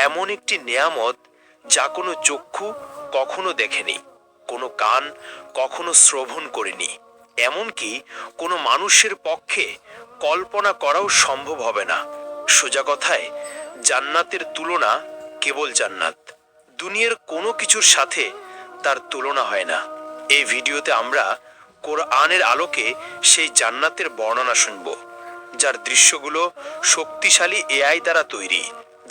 এমন একটি নেয়ামত যা কোনো চক্ষু কখনো দেখেনি, কোনো কান কখনো শ্রবণ করেনি, এমনকি কোনো মানুষের পক্ষে কল্পনা করাও সম্ভব হবে না। সোজা কথায় জান্নাতের তুলনা কেবল জান্নাত, দুনিয়ার কোনো কিছুর সাথে তার তুলনা হয় না। এই ভিডিওতে আমরা কোরআনের আলোকে সেই জান্নাতের বর্ণনা শুনব, যার দৃশ্যগুলো শক্তিশালী এআই দ্বারা তৈরি,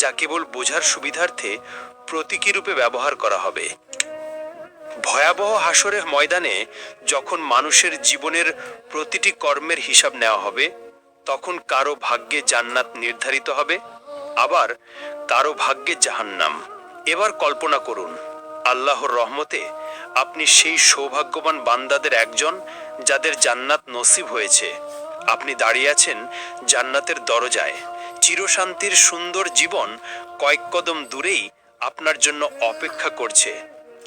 যা কেবল বোঝার সুবিধার্থে প্রতীকী রূপে ব্যবহার করা হবে। ভয়াবহ হাসরের ময়দানে যখন মানুষের জীবনের প্রতিটি কর্মের হিসাব নেওয়া হবে, তখন কারো ভাগ্যে জান্নাত নির্ধারিত হবে, আবার কারো ভাগ্যে জাহান্নাম। এবার কল্পনা করুন, আল্লাহর রহমতে আপনি সেই সৌভাগ্যবান বান্দাদের একজন যাদের জান্নাত নসিব হয়েছে। আপনি দাঁড়িয়ে আছেন জান্নাতের দরজায়। চিরশান্তির সুন্দর জীবন কয়েক কদম দূরেই আপনার জন্য অপেক্ষা করছে,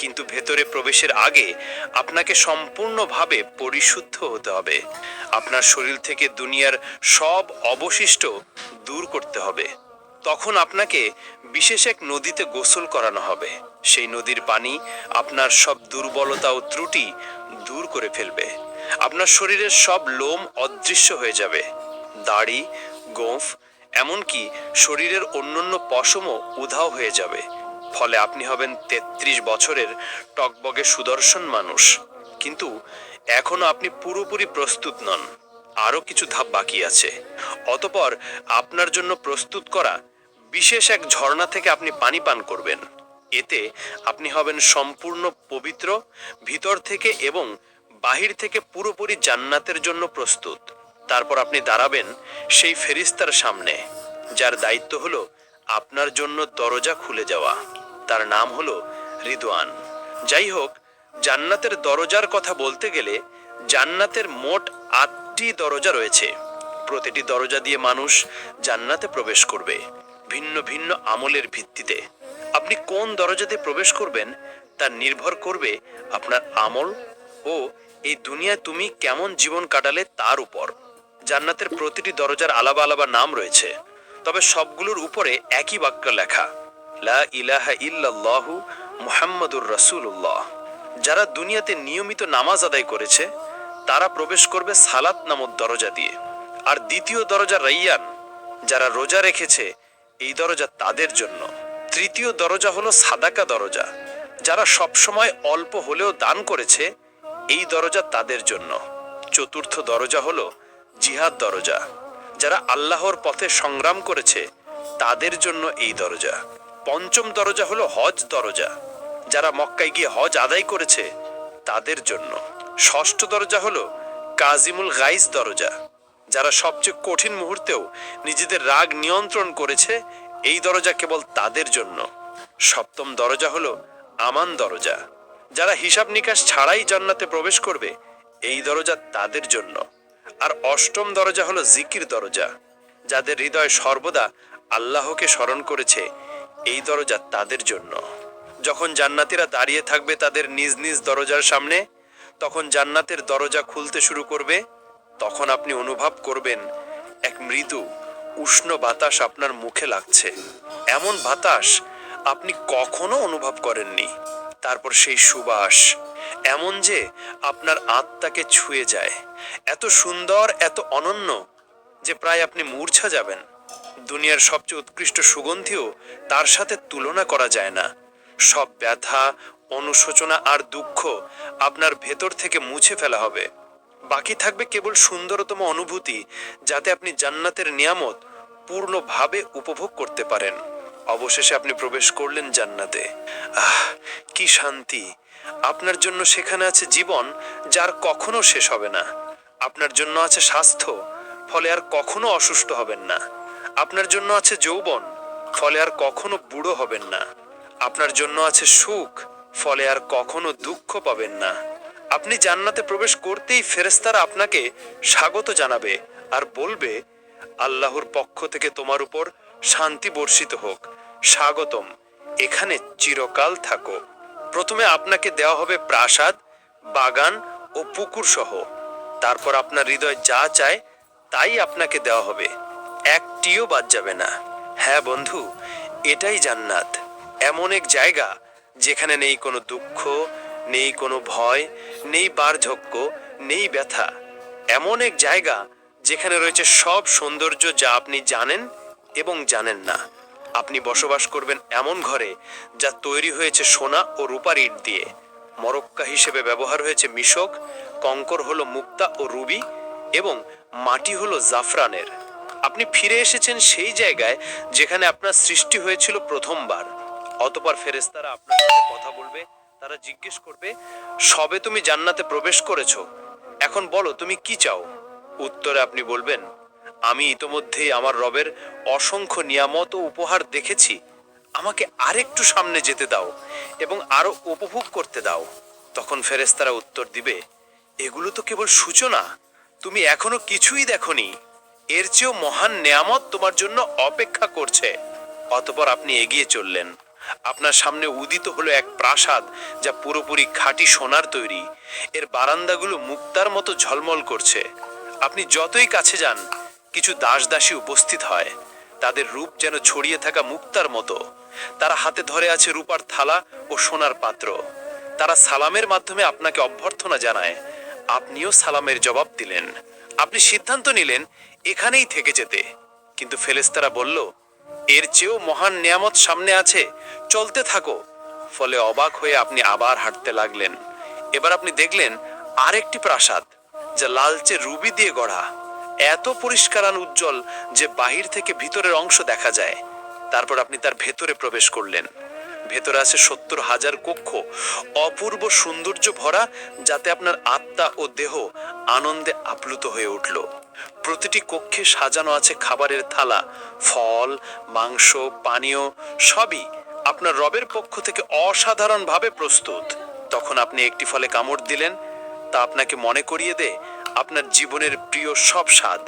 কিন্তু ভেতরে প্রবেশের আগে আপনাকে সম্পূর্ণভাবে পরিশুদ্ধ হতে হবে। আপনার শরীর থেকে দুনিয়ার সব অবশিষ্ট দূর করতে হবে। তখন আপনাকে বিশেষ এক নদীতে গোসল করানো হবে। সেই নদীর পানি আপনার সব দুর্বলতা ও ত্রুটি দূর করে ফেলবে। আপনার শরীরের সব লোম অদৃশ্য হয়ে যাবে, দাড়ি, গোঁফ, এমনকি শরীরের অন্যান্য পশমও উধাও হয়ে যাবে। ফলে আপনি হবেন 33 বছরের টকবগে সুদর্শন মানুষ। কিন্তু এখনো আপনি পুরোপুরি প্রস্তুত নন, আরো কিছু ধাপ বাকি আছে। অতঃপর আপনার জন্য প্রস্তুত করা বিশেষ এক ঝর্ণা থেকে আপনি পানি পান করবেন। এতে আপনি হবেন সম্পূর্ণ পবিত্র, ভিতর থেকে এবং বাহির থেকে পুরোপুরি জান্নাতের জন্য প্রস্তুত। তারপর আপনি দাঁড়াবেন সেই ফেরেশতার সামনে, যার দায়িত্ব হলো আপনার জন্য দরজা খুলে যাওয়া। তার নাম হলো রিদওয়ান। যাই হোক, জান্নাতের দরজার কথা বলতে গেলে জান্নাতের মোট 8টি দরজা রয়েছে। প্রতিটি দরজা দিয়ে মানুষ জান্নাতে প্রবেশ করবে ভিন্ন ভিন্ন আমলের ভিত্তিতে। আপনি কোন দরজাতে প্রবেশ করবেন তা নির্ভর করবে আপনার আমল ও এই দুনিয়ায় তুমি কেমন জীবন কাটালে তার উপর। জান্নাতের প্রতিটি দরজার আলাদা আলাদা নাম রয়েছে, তবে সবগুলোর উপরে একই বাক্য লেখা, লা ইলাহা ইল্লাল্লাহু মুহাম্মাদুর রাসূলুল্লাহ। যারা দুনিয়াতে নিয়মিত নামাজ আদায় করেছে তারা প্রবেশ করবে সালাত নামক দরজা দিয়ে। আর দ্বিতীয় দরজা রাইয়ান, যারা রোজা রেখেছে এই দরজা তাদের জন্য। তৃতীয় দরজা হলো সাদাকা দরজা, যারা সবসময় অল্প হলেও দান করেছে এই দরজা তাদের জন্য। চতুর্থ দরজা হলো জিহাদ দরজা, যারা আল্লাহর পথে সংগ্রাম করেছে তাদের জন্য এই দরজা। পঞ্চম দরজা হলো হজ দরজা, যারা মক্কায় গিয়ে হজ আদায় করেছে তাদের জন্য। ষষ্ঠ দরজা হলো কাজিমুল গাইজ দরজা, যারা সবচেয়ে কঠিন মুহূর্তেও নিজেদের রাগ নিয়ন্ত্রণ করেছে এই দরজা কেবল তাদের জন্য। সপ্তম দরজা হলো আমান দরজা, যারা হিসাব নিকাশ ছাড়াই জান্নাতে প্রবেশ করবে এই দরজা তাদের জন্য। আর অষ্টম দরজা হলো জিকির দরজা, যাদের হৃদয় সর্বদা আল্লাহকে স্মরণ করেছে এই দরজা তাদের জন্য। যখন জান্নাতীরা দাঁড়িয়ে থাকবে তাদের নিজ নিজ দরজার সামনে, তখন জান্নাতের দরজা খুলতে শুরু করবে। তখন আপনি অনুভব করবেন এক মৃদু উষ্ণ বাতাস আপনার মুখে লাগছে, এমন বাতাস আপনি কখনো অনুভব করেননি। তারপর সেই সুবাস এমন যে আপনার আত্মাকে ছুঁয়ে যায়, এত সুন্দর, এত অনন্য যে প্রায় আপনি মূর্ছা যাবেন। দুনিয়ার সবচেয়ে উৎকৃষ্ট সুগন্ধিও তার সাথে তুলনা করা যায় না। সব ব্যথা, অনুশোচনা আর দুঃখ আপনার ভেতর থেকে মুছে ফেলা হবে। বাকি থাকবে কেবল সুন্দরতম অনুভূতি, যাতে আপনি জান্নাতের নিয়ামত পূর্ণভাবে উপভোগ করতে পারেন। অবশেষে আপনি প্রবেশ করলেন জান্নাতে। কি শান্তি! আপনার জন্য সেখানে আছে জীবন, যার কখনো শেষ হবে না। আপনার জন্য আছে স্বাস্থ্য, ফলে আর কখনো অসুস্থ হবেন না। আপনার জন্য আছে যৌবন, ফলে আর কখনো বুড়ো হবেন না। আপনার জন্য আছে সুখ, ফলে আর কখনো দুঃখ পাবেন না। আপনি জান্নাতে প্রবেশ করতেই ফেরেশতারা আপনাকে স্বাগত জানাবে আর বলবে, আল্লাহর পক্ষ থেকে তোমার উপর শান্তি বর্ষিত হোক, স্বাগতম, এখানে চিরকাল থাকো। প্রথমে আপনাকে দেওয়া হবে প্রাসাদ, বাগান ও পুকুর সহ। তারপর আপনার হৃদয় যা চায় তাই আপনাকে দেওয়া হবে, একটিও বাদ যাবে না। হ্যাঁ বন্ধু, এটাই জান্নাত, এমন এক জায়গা যেখানে নেই কোনো দুঃখ, নেই কোনো ভয়, নেই বার্ধক্য, নেই ব্যথা। এমন এক জায়গা যেখানে রয়েছে সব সৌন্দর্য যা আপনি জানেন এবং জানেন না। আপনি বসবাস করবেন এমন ঘরে যা তৈরি হয়েছে সোনা ও রূপার ইট দিয়ে। মরক্কা হিসেবে ব্যবহার হয়েছে মিশক, কঙ্কর হলো মুক্তা ও রুবি এবং মাটি হলো জাফরানের। আপনি ফিরে এসেছেন সেই জায়গায় যেখানে আপনার সৃষ্টি হয়েছিল প্রথমবার। অতঃপর ফেরেশতারা আপনার সাথে কথা বলবে। তারা জিজ্ঞেস করবে, সবে তুমি জান্নাতে প্রবেশ করেছো, এখন বলো তুমি কি চাও। উত্তরে আপনি বলবেন, আমি ইতোমধ্যেই আমার রবের অসংখ্য নিয়ামত ও উপহার দেখেছি, আমাকে আরেকটু সামনে যেতে দাও এবং আরো উপভোগ করতে দাও। তখন ফেরেশতারা উত্তর দিবে, এগুলো তো কেবল সূচনা, তুমি এখনো কিছুই দেখোনি, এর চেয়েও মহান নেয়ামত তোমার জন্য অপেক্ষা করছে। অতঃপর আপনি এগিয়ে চললেন। আপনার সামনে উদিত হলো এক প্রাসাদ যা পুরোপুরি খাঁটি সোনার তৈরি। এর বারান্দাগুলো মুক্তার মতো ঝলমল করছে। আপনি যতই কাছে যান, কিছু দাসদাসী উপস্থিত হয়। তাদের রূপ যেন ছড়িয়ে থাকা মুক্তার মতো। তারা হাতে ধরে আছে রূপার থালা ও সোনার পাত্র। তারা সালামের মাধ্যমে আপনাকে অভ্যর্থনা জানায়। আপনিও সালামের জবাব দিলেন। আপনি সিদ্ধান্ত নিলেন এখানেই থেকে যেতে, কিন্তু ফেরেশতারা বলল, এর চেয়েও মহান নিয়ামত সামনে আছে, চলতে থাকো। ফলে অবাক হয়ে আপনি আবার হাঁটতে লাগলেন। এবার আপনি দেখলেন আরেকটি প্রাসাদ যা লালচে রুবি দিয়ে গড়া, এত পরিষ্কার আর উজ্জ্বল যে বাহির থেকে ভিতরের অংশ দেখা যায়। তারপর আপনি তার ভেতরে প্রবেশ করলেন। ভেতরে আছে ৭০,০০০ কক্ষ, অপূর্ব সৌন্দর্য ভরা, যাতে আপনার আত্মা ও দেহ আনন্দে আপ্লুত হয়ে উঠল। প্রতিটি কক্ষে সাজানো আছে খাবারের থালা, ফল, মাংস, পানীয়, সবই আপনার রবের পক্ষ থেকে অসাধারণভাবে প্রস্তুত। তখন আপনি একটি ফলে কামড় দিলেন, তা আপনাকে মনে করিয়ে দেয় আপনার জীবনের প্রিয় সব স্বাদ।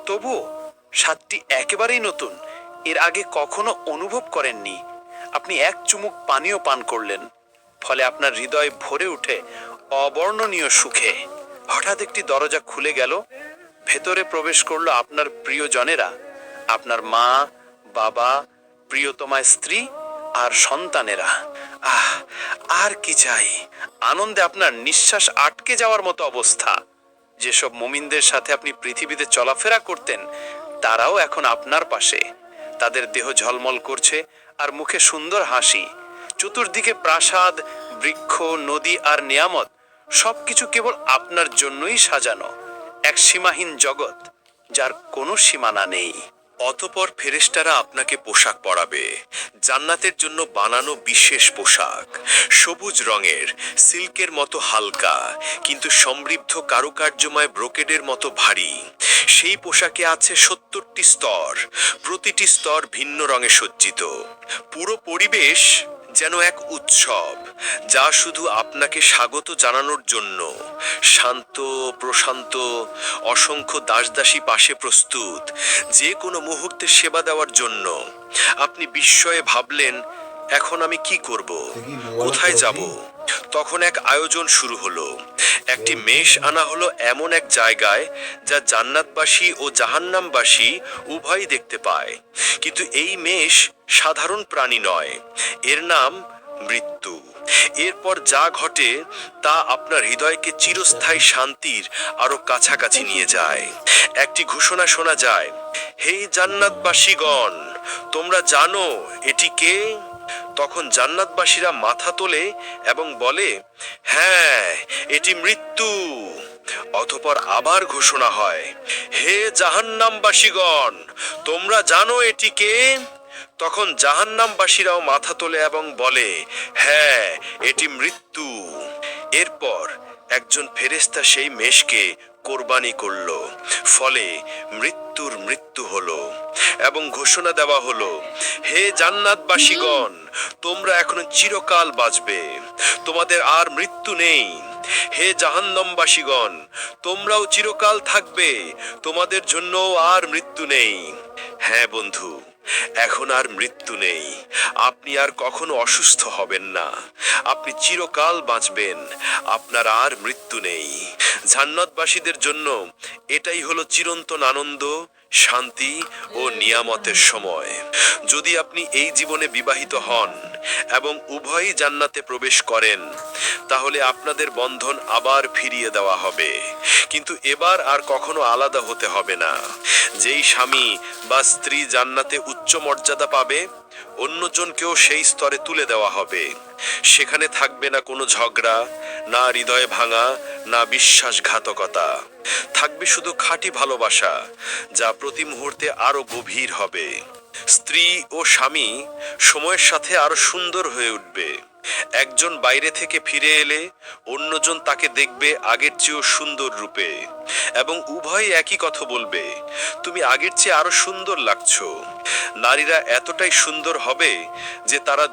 তবুও স্বাদটি একেবারেই নতুন, এর আগে কখনো অনুভব করেননি। আপনি এক চুমুক পানীয় পান করলেন, ফলে আপনার হৃদয় ভরে উঠে অবর্ণনীয় সুখে। হঠাৎ একটি দরজা খুলে গেল। ভেতরে প্রবেশ করলো আপনার প্রিয়জনেরা, আপনার মা, বাবা, প্রিয়তমা স্ত্রী আর সন্তানেরা। আহ, আর কি চাই। আনন্দে আপনার নিঃশ্বাস আটকে যাওয়ার মতো অবস্থা। যেসব মুমিনদের সাথে আপনি পৃথিবীতে চলাফেরা করতেন, তারাও এখন আপনার পাশে। তাদের দেহ ঝলমল করছে আর মুখে সুন্দর হাসি। চতুর্দিকে প্রাসাদ, বৃক্ষ, নদী আর নিয়ামত, সবকিছু কেবল আপনার জন্যই সাজানো। এক সীমাহীন জগৎ যার কোনো সীমানা নেই। অতঃপর ফেরেশতারা আপনাকে পোশাক পরাবে, জান্নাতের জন্য বানানো বিশেষ পোশাক, সবুজ রঙের, সিল্কের মতো হালকা কিন্তু সমৃদ্ধ কারুকার্যময় ব্রোকেডের মতো ভারী। সেই পোশাকে আছে ৭০টি স্তর, প্রতিটি স্তর ভিন্ন রঙে সজ্জিত। পুরো পরিবেশ যেন এক উৎসব, যা শুধু আপনাকে স্বাগত জানানোর জন্য। শান্ত, প্রশান্ত, অসংখ্য দাসদাসী পাশে প্রস্তুত, যে কোনো মুহূর্তে সেবা দেওয়ার জন্য। আপনি বিস্ময়ে ভাবলেন, এখন আমি কি করব, কোথায় যাব? তখন এক আয়োজন শুরু হলো। একটি মেষ আনা হলো এমন এক জায়গায় যা জান্নাতবাসী ও জাহান্নামবাসী উভয়ই দেখতে পায়। কিন্তু এই মেষ সাধারণ প্রাণী নয়, এর নাম মৃত্যু। এরপর যা ঘটে তা আপনার হৃদয়কে চিরস্থায়ী শান্তির আরো কাছাকাছি নিয়ে যায়। একটি ঘোষণা শোনা যায়, হে জান্নাতবাসীগণ, তোমরা জানো এটি কে? তখন জান্নাতবাসীরা মাথা তোলে এবং বলে, হ্যাঁ, এটি মৃত্যু। অতঃপর আবার ঘোষণা হয়, হে জাহান্নামবাসীগণ, তোমরা জানো এটি কে? তখন জাহান্নামবাসীরাও মাথা তোলে এবং বলে, হ্যাঁ, এটি মৃত্যু। এরপর একজন ফেরেশতা সেই মেষকে কোরবানি করল, ফলে মৃত্যুর মৃত্যু হলো এবং ঘোষণা দেওয়া হলো, হে জান্নাতবাসীগণ, তোমরা এখন চিরকাল বাঁচবে, তোমাদের আর মৃত্যু নেই। হে জাহান্নামবাসীগণ, তোমরাও চিরকাল থাকবে, তোমাদের জন্য আর মৃত্যু নেই। হ্যাঁ বন্ধু, এখন আর মৃত্যু নেই। আপনি আর কখনো অসুস্থ হবেন না, আপনি চিরকাল বাঁচবেন, আপনার আর মৃত্যু নেই। জান্নাতবাসীদের জন্য এটাই হলো চিরন্তন আনন্দ, শান্তি ও নিয়ামতের সময়। যদি আপনি এই জীবনে বিবাহিত হন এবং উভয়ই জান্নাতে প্রবেশ করেন, তাহলে আপনাদের বন্ধন আবার ফিরিয়ে দেওয়া হবে, কিন্তু এবার আর কখনো আলাদা হতে হবে না। যেই স্বামী বা স্ত্রী জান্নাতে উচ্চ মর্যাদা পাবে, অন্যজনকেও সেই স্তরে তুলে দেওয়া হবে। সেখানে থাকবে না কোনো ঝগড়া, না হৃদয় ভাঙা, না বিশ্বাসঘাতকতা। থাকবে শুধু খাঁটি ভালোবাসা, যা প্রতি মুহূর্তে আরো গভীর হবে। স্ত্রী ও স্বামী সময়ের সাথে আরো সুন্দর হয়ে উঠবে। একজন বাইরে থেকে ফিরে এলে অন্যজন তাকে দেখবে আগের চেয়েও সুন্দর রূপে, এবং উভয়ই একই কথা বলবে, তুমি আগের চেয়ে আরো সুন্দর লাগছো। নারীরা এতটাই সুন্দর হবে যে তারা